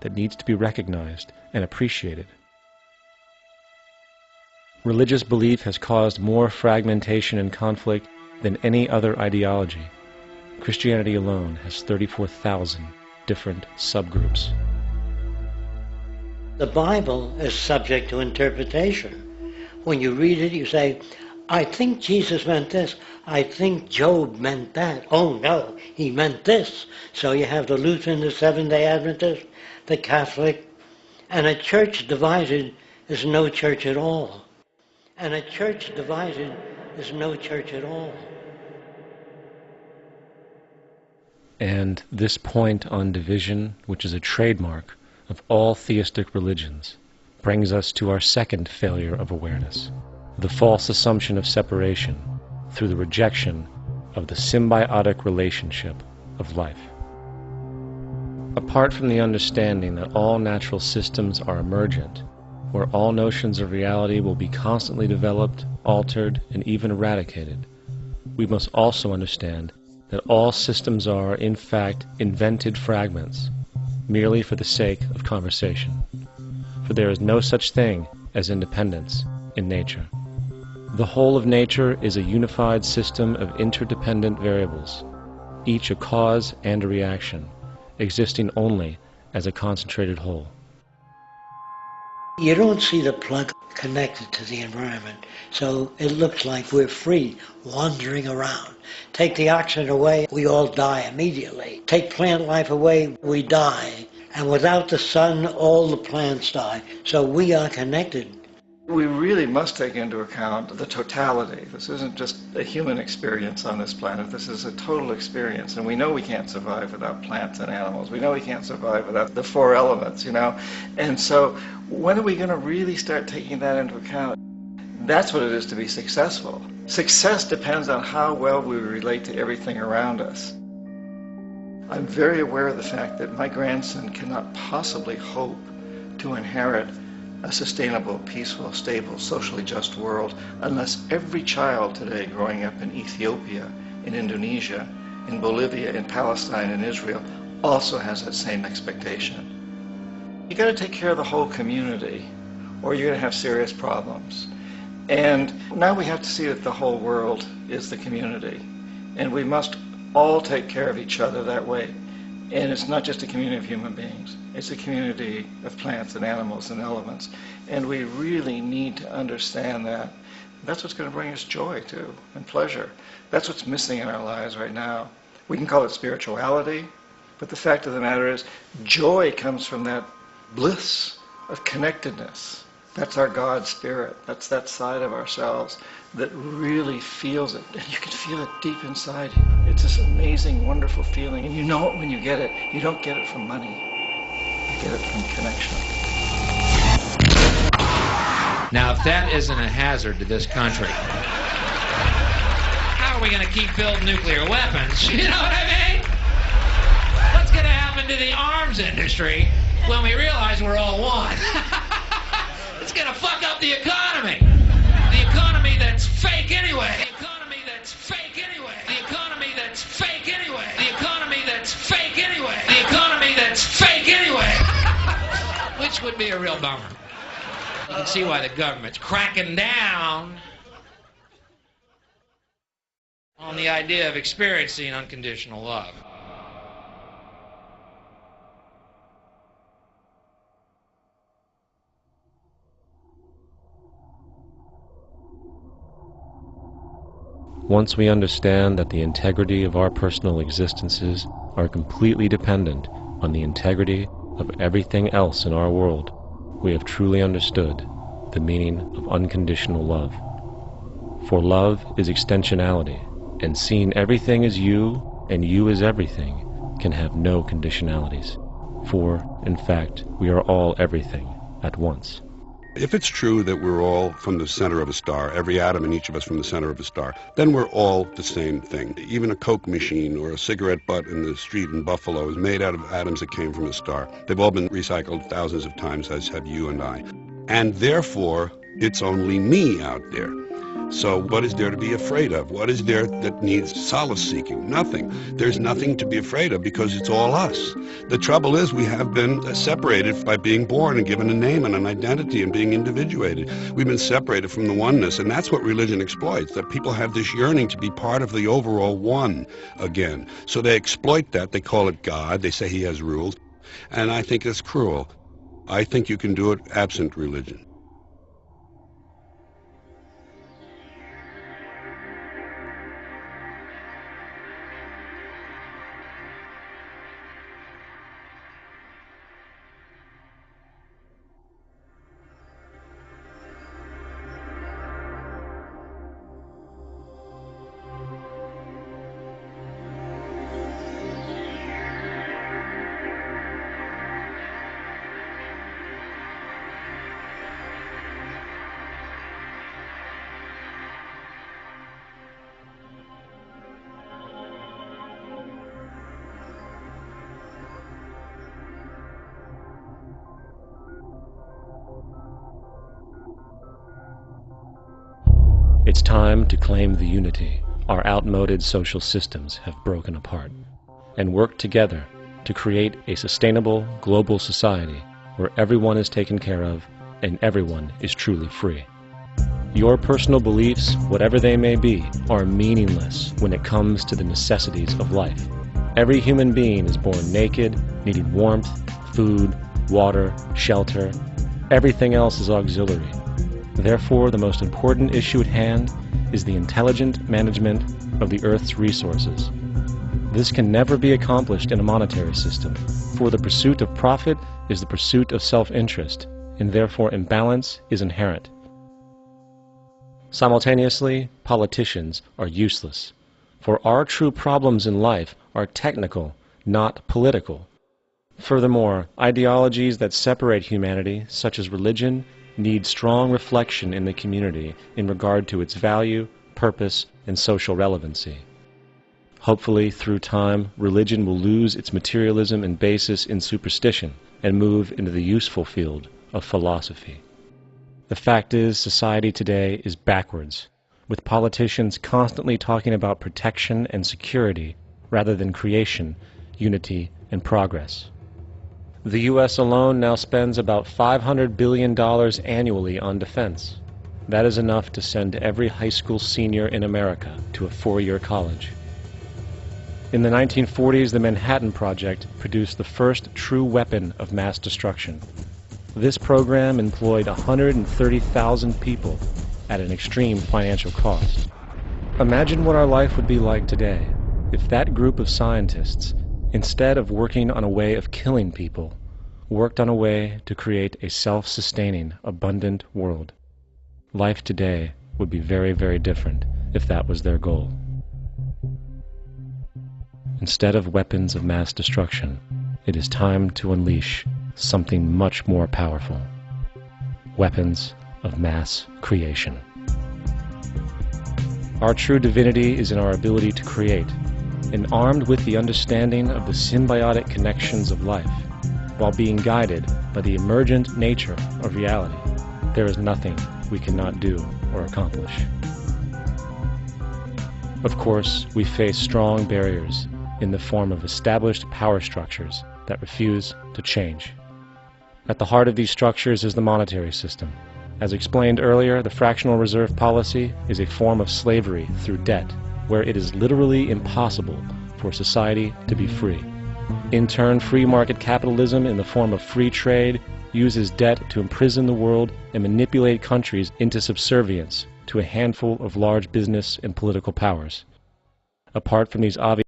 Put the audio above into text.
that needs to be recognized and appreciated. Religious belief has caused more fragmentation and conflict than any other ideology. Christianity alone has 34,000 different subgroups. The Bible is subject to interpretation. When you read it, you say, I think Jesus meant this. I think Job meant that. Oh no, he meant this. So you have the Lutheran, the Seventh-day Adventist, the Catholic, and a church divided is no church at all. And a church divided is no church at all. And this point on division, which is a trademark of all theistic religions, brings us to our second failure of awareness, the false assumption of separation through the rejection of the symbiotic relationship of life. Apart from the understanding that all natural systems are emergent, where all notions of reality will be constantly developed, altered, and even eradicated, we must also understand that all systems are, in fact, invented fragments, merely for the sake of conversation. For there is no such thing as independence in nature. The whole of nature is a unified system of interdependent variables, each a cause and a reaction, existing only as a concentrated whole. You don't see the plug connected to the environment, so it looks like we're free, wandering around. Take the oxygen away, we all die immediately. Take plant life away, we die. And without the sun, all the plants die. So we are connected. We really must take into account the totality. This isn't just a human experience on this planet. This is a total experience. And we know we can't survive without plants and animals. We know we can't survive without the four elements, you know. And so when are we going to really start taking that into account? That's what it is to be successful. Success depends on how well we relate to everything around us. I'm very aware of the fact that my grandson cannot possibly hope to inherit a sustainable, peaceful, stable, socially just world unless every child today growing up in Ethiopia, in Indonesia, in Bolivia, in Palestine, in Israel also has that same expectation. You got to take care of the whole community or you're going to have serious problems. And now we have to see that the whole world is the community. And we must all take care of each other that way. And it's not just a community of human beings. It's a community of plants and animals and elements. And we really need to understand that. That's what's going to bring us joy, too, and pleasure. That's what's missing in our lives right now. We can call it spirituality, but the fact of the matter is joy comes from that bliss of connectedness. That's our God spirit. That's that side of ourselves that really feels it. And you can feel it deep inside you. It's this amazing, wonderful feeling. And you know it when you get it. You don't get it from money. You get it from connection. Now, if that isn't a hazard to this country, how are we going to keep building nuclear weapons? You know what I mean? What's going to happen to the arms industry when we realize we're all one? It's going to fuck up the economy. The economy that's fake anyway. The economy that's fake anyway. The economy that's fake anyway. The economy that's fake anyway. The economy that's fake anyway. Which would be a real bummer. You can see why the government's cracking down on the idea of experiencing unconditional love. Once we understand that the integrity of our personal existences are completely dependent on the integrity of everything else in our world, we have truly understood the meaning of unconditional love. For love is extensionality, and seeing everything as you and you as everything can have no conditionalities. For, in fact, we are all everything at once. If it's true that we're all from the center of a star, every atom in each of us from the center of a star, then we're all the same thing. Even a Coke machine or a cigarette butt in the street in Buffalo is made out of atoms that came from a star. They've all been recycled thousands of times, as have you and I. And therefore, it's only me out there. So what is there to be afraid of? What is there that needs solace seeking? Nothing. There's nothing to be afraid of because it's all us. The trouble is we have been separated by being born and given a name and an identity and being individuated. We've been separated from the oneness, and that's what religion exploits, that people have this yearning to be part of the overall one again. So they exploit that. They call it God. They say he has rules. And I think it's cruel. I think you can do it absent religion. It's time to claim the unity our outmoded social systems have broken apart, and work together to create a sustainable global society where everyone is taken care of and everyone is truly free. Your personal beliefs, whatever they may be, are meaningless when it comes to the necessities of life. Every human being is born naked, needing warmth, food, water, shelter. Everything else is auxiliary. Therefore, the most important issue at hand is the intelligent management of the Earth's resources. This can never be accomplished in a monetary system, for the pursuit of profit is the pursuit of self-interest, and therefore imbalance is inherent. Simultaneously, politicians are useless, for our true problems in life are technical, not political. Furthermore, ideologies that separate humanity, such as religion, need strong reflection in the community in regard to its value, purpose, and social relevancy. Hopefully, through time, religion will lose its materialism and basis in superstition and move into the useful field of philosophy. The fact is, society today is backwards, with politicians constantly talking about protection and security rather than creation, unity, and progress. The U.S. alone now spends about $500 billion annually on defense. That is enough to send every high school senior in America to a four-year college. In the 1940s, the Manhattan Project produced the first true weapon of mass destruction. This program employed 130,000 people at an extreme financial cost. Imagine what our life would be like today if that group of scientists, instead of working on a way of killing people, worked on a way to create a self-sustaining, abundant world. Life today would be very, very different if that was their goal. Instead of weapons of mass destruction, it is time to unleash something much more powerful. Weapons of mass creation. Our true divinity is in our ability to create, and armed with the understanding of the symbiotic connections of life, while being guided by the emergent nature of reality, there is nothing we cannot do or accomplish. Of course, we face strong barriers in the form of established power structures that refuse to change. At the heart of these structures is the monetary system. As explained earlier, the fractional reserve policy is a form of slavery through debt, where it is literally impossible for society to be free. In turn, free market capitalism in the form of free trade uses debt to imprison the world and manipulate countries into subservience to a handful of large business and political powers. Apart from these obvious